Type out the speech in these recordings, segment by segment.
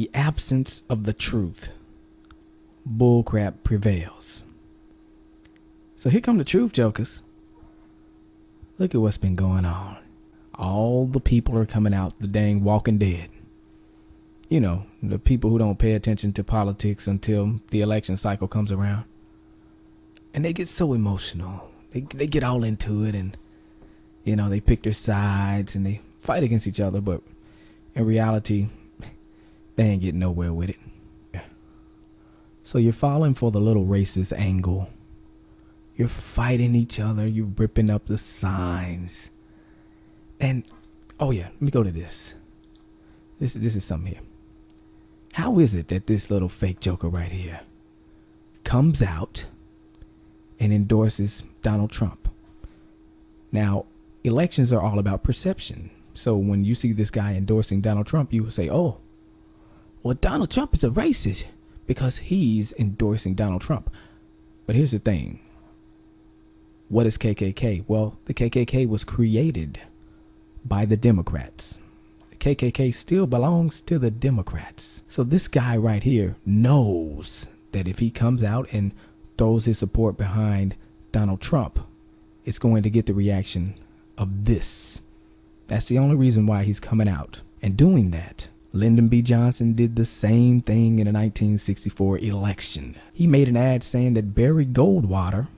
the absence of the truth, bullcrap prevails. So here come the truth jokers. Look at what's been going on. All the people are coming out, the dang Walking Dead. You know, the people who don't pay attention to politics until the election cycle comes around. And they get so emotional. They get all into it, and, you know, they pick their sides and they fight against each other. But in reality, they ain't getting nowhere with it. So you're falling for the little racist angle. You're fighting each other. You're ripping up the signs. And, oh yeah, let me go to this. This is something here. How is it that this little fake joker right here comes out and endorses Donald Trump? Now, elections are all about perception. So when you see this guy endorsing Donald Trump, you will say, oh, well, Donald Trump is a racist because he's endorsing Donald Trump. But here's the thing. What is KKK? Well, the KKK was created by the Democrats. The KKK still belongs to the Democrats. So this guy right here knows that if he comes out and throws his support behind Donald Trump, it's going to get the reaction of this. That's the only reason why he's coming out and doing that. Lyndon B. Johnson did the same thing in the 1964 election. He made an ad saying that Barry Goldwater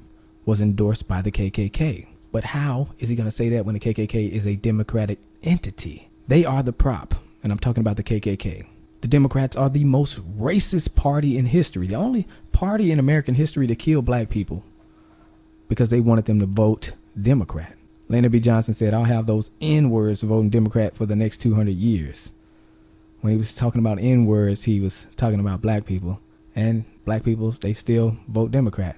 was endorsed by the KKK. But how is he going to say that when the KKK is a democratic entity? They are the prop, and I'm talking about the KKK. The Democrats are the most racist party in history, the only party in American history to kill black people because they wanted them to vote Democrat. Lyndon B. Johnson said, I'll have those N-words voting Democrat for the next 200 years. When he was talking about N-words, he was talking about black people, and black people, they still vote Democrat.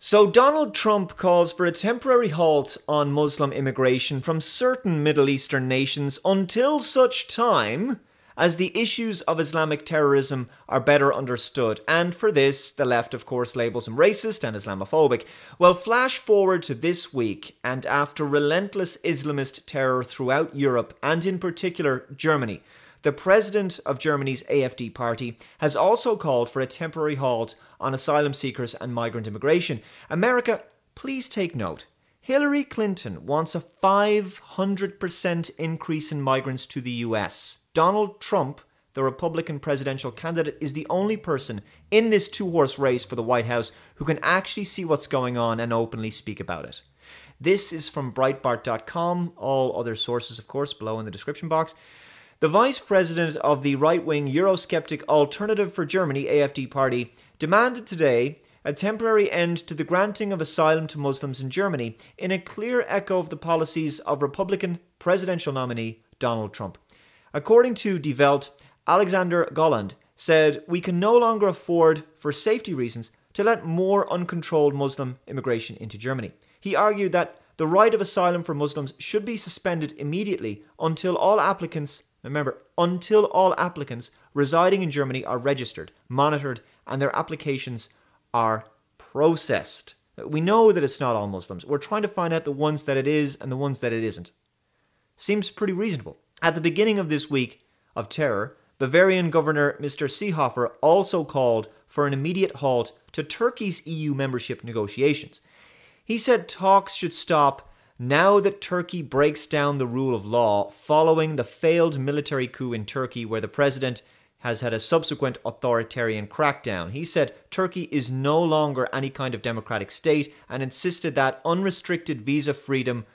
So Donald Trump calls for a temporary halt on Muslim immigration from certain Middle Eastern nations until such time as the issues of Islamic terrorism are better understood. And for this, the left, of course, labels him racist and Islamophobic. Well, flash forward to this week, and after relentless Islamist terror throughout Europe, and in particular Germany, the president of Germany's AfD party has also called for a temporary halt on asylum seekers and migrant immigration. America, please take note. Hillary Clinton wants a 500% increase in migrants to the US. Donald Trump, the Republican presidential candidate, is the only person in this two-horse race for the White House who can actually see what's going on and openly speak about it. This is from Breitbart.com. All other sources, of course, below in the description box. The vice president of the right-wing Eurosceptic Alternative for Germany, AfD party, demanded today a temporary end to the granting of asylum to Muslims in Germany, in a clear echo of the policies of Republican presidential nominee Donald Trump. According to Die Welt, Alexander Golland said, "We can no longer afford, for safety reasons, to let more uncontrolled Muslim immigration into Germany." He argued that the right of asylum for Muslims should be suspended immediately until all applicants, remember, until all applicants residing in Germany are registered, monitored, and their applications are processed. We know that it's not all Muslims. We're trying to find out the ones that it is and the ones that it isn't. Seems pretty reasonable. At the beginning of this week of terror, Bavarian Governor Mr. Seehofer also called for an immediate halt to Turkey's EU membership negotiations. He said talks should stop now that Turkey breaks down the rule of law following the failed military coup in Turkey, where the president has had a subsequent authoritarian crackdown. He said Turkey is no longer any kind of democratic state and insisted that unrestricted visa freedom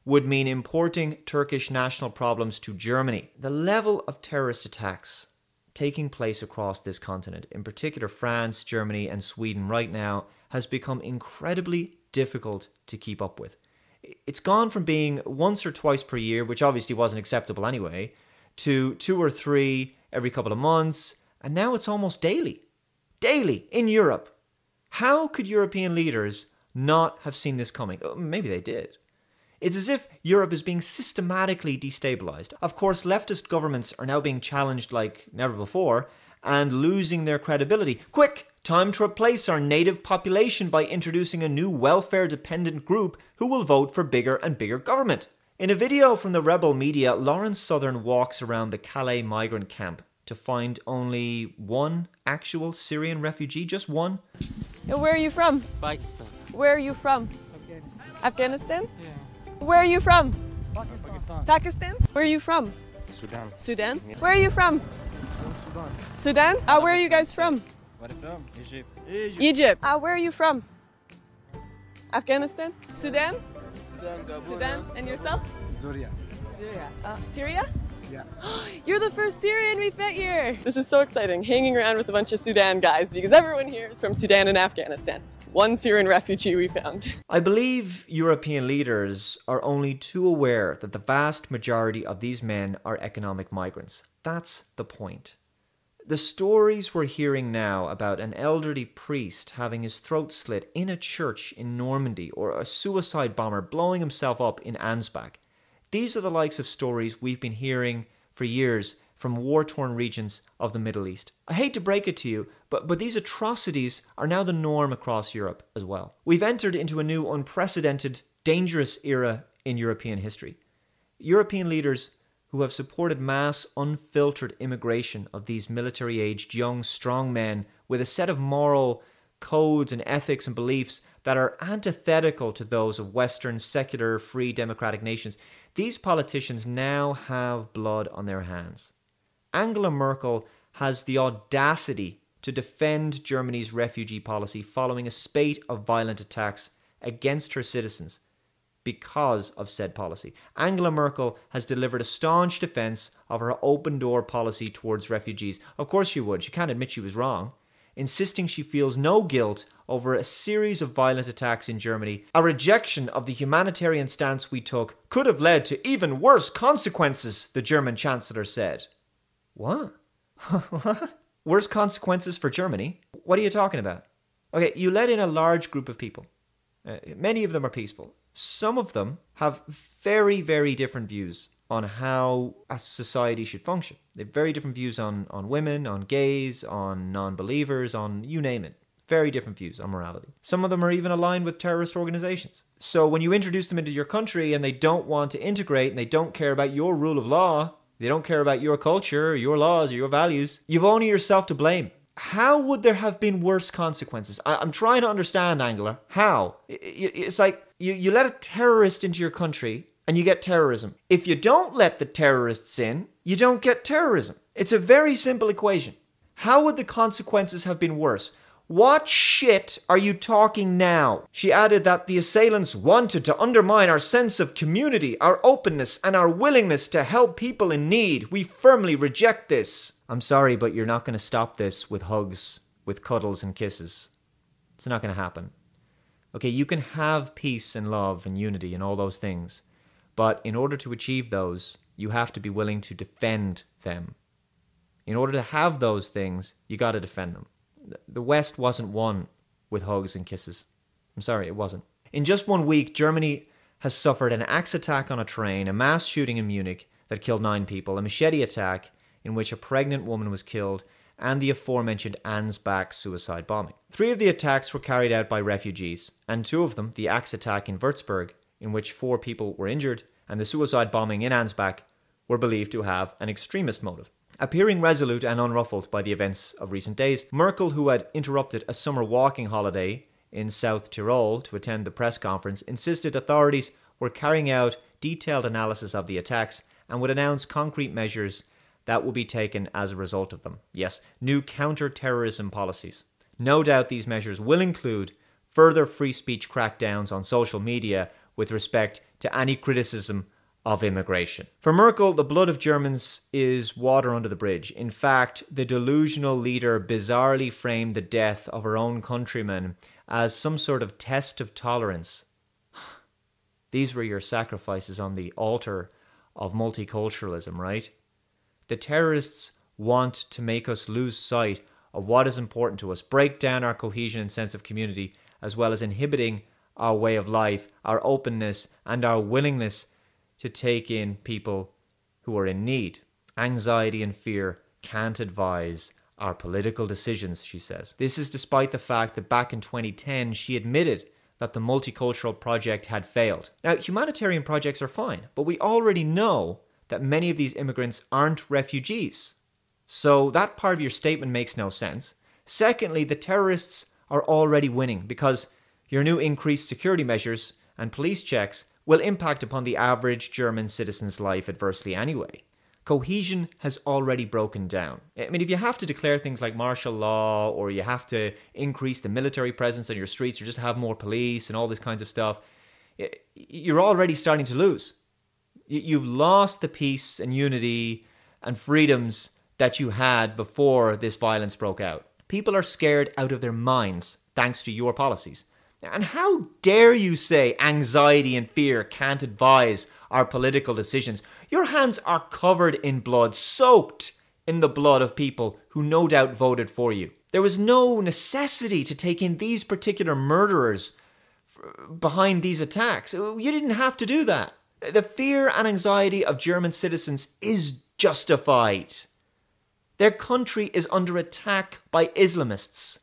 would mean importing Turkish national problems to Germany. The level of terrorist attacks taking place across this continent, in particular France, Germany, and Sweden right now, has become incredibly difficult to keep up with. It's gone from being once or twice per year, which obviously wasn't acceptable anyway, to 2 or 3 every couple of months, and now it's almost daily. Daily in Europe. How could European leaders not have seen this coming? Maybe they did. It's as if Europe is being systematically destabilized. Of course, leftist governments are now being challenged like never before and losing their credibility. Quick! Time to replace our native population by introducing a new welfare-dependent group who will vote for bigger and bigger government. In a video from the rebel media, Lawrence Southern walks around the Calais migrant camp to find only one actual Syrian refugee, just one. Where are you from? Pakistan. Where are you from? Afghanistan. Afghanistan? Yeah. Where are you from? Pakistan. Pakistan? Where are you from? Sudan. Sudan? Where are you from? Sudan. Sudan? Where are you guys from? Where from? Egypt. Egypt. Where are you from? Afghanistan? Sudan? Sudan. Sudan? And yourself? Syria. Syria? Yeah. You're the first Syrian we've met here. This is so exciting, hanging around with a bunch of Sudan guys, because everyone here is from Sudan and Afghanistan. One Syrian refugee we found. I believe European leaders are only too aware that the vast majority of these men are economic migrants. That's the point. The stories we're hearing now about an elderly priest having his throat slit in a church in Normandy, or a suicide bomber blowing himself up in Ansbach, these are the likes of stories we've been hearing for years from war-torn regions of the Middle East. I hate to break it to you, but these atrocities are now the norm across Europe as well. We've entered into a new unprecedented, dangerous era in European history. European leaders who have supported mass, unfiltered immigration of these military-aged, young, strong men with a set of moral codes and ethics and beliefs that are antithetical to those of Western, secular, free, democratic nations. These politicians now have blood on their hands. Angela Merkel has the audacity to defend Germany's refugee policy following a spate of violent attacks against her citizens because of said policy. Angela Merkel has delivered a staunch defense of her open-door policy towards refugees. Of course she would. She can't admit she was wrong. Insisting she feels no guilt over a series of violent attacks in Germany. A rejection of the humanitarian stance we took could have led to even worse consequences, the German Chancellor said. What? What? Worse consequences for Germany? What are you talking about? Okay, you let in a large group of people. Many of them are peaceful. Some of them have very, very different views on how a society should function. They have very different views on women, on gays, on non-believers, on you name it. Very different views on morality. Some of them are even aligned with terrorist organizations. So when you introduce them into your country and they don't want to integrate and they don't care about your rule of law, they don't care about your culture, or your laws, or your values, you've only yourself to blame. How would there have been worse consequences? I'm trying to understand, Angela. How? It's like you let a terrorist into your country and you get terrorism. If you don't let the terrorists in, you don't get terrorism. It's a very simple equation. How would the consequences have been worse? What shit are you talking now? She added that the assailants wanted to undermine our sense of community, our openness, and our willingness to help people in need. We firmly reject this. I'm sorry, but you're not going to stop this with hugs, with cuddles and kisses. It's not going to happen. Okay, you can have peace and love and unity and all those things, but in order to achieve those, you have to be willing to defend them. In order to have those things, you got to defend them. The West wasn't won with hugs and kisses. I'm sorry, it wasn't. In just 1 week, Germany has suffered an axe attack on a train, a mass shooting in Munich that killed 9 people, a machete attack in which a pregnant woman was killed, and the aforementioned Ansbach suicide bombing. 3 of the attacks were carried out by refugees, and 2 of them, the axe attack in Würzburg, in which 4 people were injured, and the suicide bombing in Ansbach, were believed to have an extremist motive. Appearing resolute and unruffled by the events of recent days, Merkel, who had interrupted a summer walking holiday in South Tyrol to attend the press conference, insisted authorities were carrying out detailed analysis of the attacks and would announce concrete measures that would be taken as a result of them. Yes, new counter-terrorism policies. No doubt these measures will include further free speech crackdowns on social media with respect to any criticism of immigration. For Merkel, the blood of Germans is water under the bridge. In fact, the delusional leader bizarrely framed the death of her own countrymen as some sort of test of tolerance. These were your sacrifices on the altar of multiculturalism, right? The terrorists want to make us lose sight of what is important to us, break down our cohesion and sense of community, as well as inhibiting our way of life, our openness, and our willingness to take in people who are in need. Anxiety and fear can't advise our political decisions, she says. This is despite the fact that back in 2010, she admitted that the multicultural project had failed. Now, humanitarian projects are fine, but we already know that many of these immigrants aren't refugees. So that part of your statement makes no sense. Secondly, the terrorists are already winning because your new increased security measures and police checks will impact upon the average German citizen's life adversely anyway. Cohesion has already broken down. I mean, if you have to declare things like martial law, or you have to increase the military presence on your streets, or just have more police and all this kinds of stuff, you're already starting to lose. You've lost the peace and unity and freedoms that you had before this violence broke out. People are scared out of their minds thanks to your policies. And how dare you say anxiety and fear can't advise our political decisions? Your hands are covered in blood, soaked in the blood of people who no doubt voted for you. There was no necessity to take in these particular murderers behind these attacks. You didn't have to do that. The fear and anxiety of German citizens is justified. Their country is under attack by Islamists.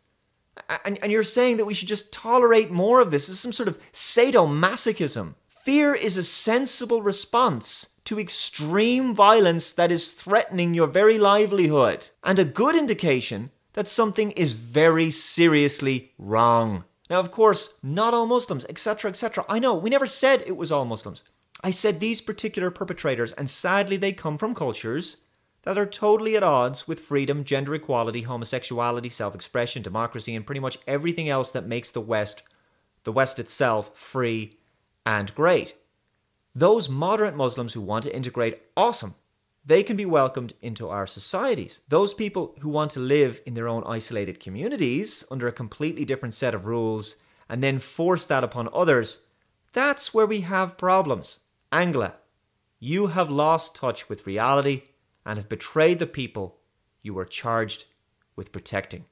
And you're saying that we should just tolerate more of this. This is some sort of sadomasochism. Fear is a sensible response to extreme violence that is threatening your very livelihood, and a good indication that something is very seriously wrong. Now, of course, not all Muslims, etc., etc. I know, we never said it was all Muslims. I said these particular perpetrators, and sadly they come from cultures that are totally at odds with freedom, gender equality, homosexuality, self-expression, democracy, and pretty much everything else that makes the West itself, free and great. Those moderate Muslims who want to integrate, awesome. They can be welcomed into our societies. Those people who want to live in their own isolated communities under a completely different set of rules and then force that upon others, that's where we have problems. Angela, you have lost touch with reality and have betrayed the people you were charged with protecting.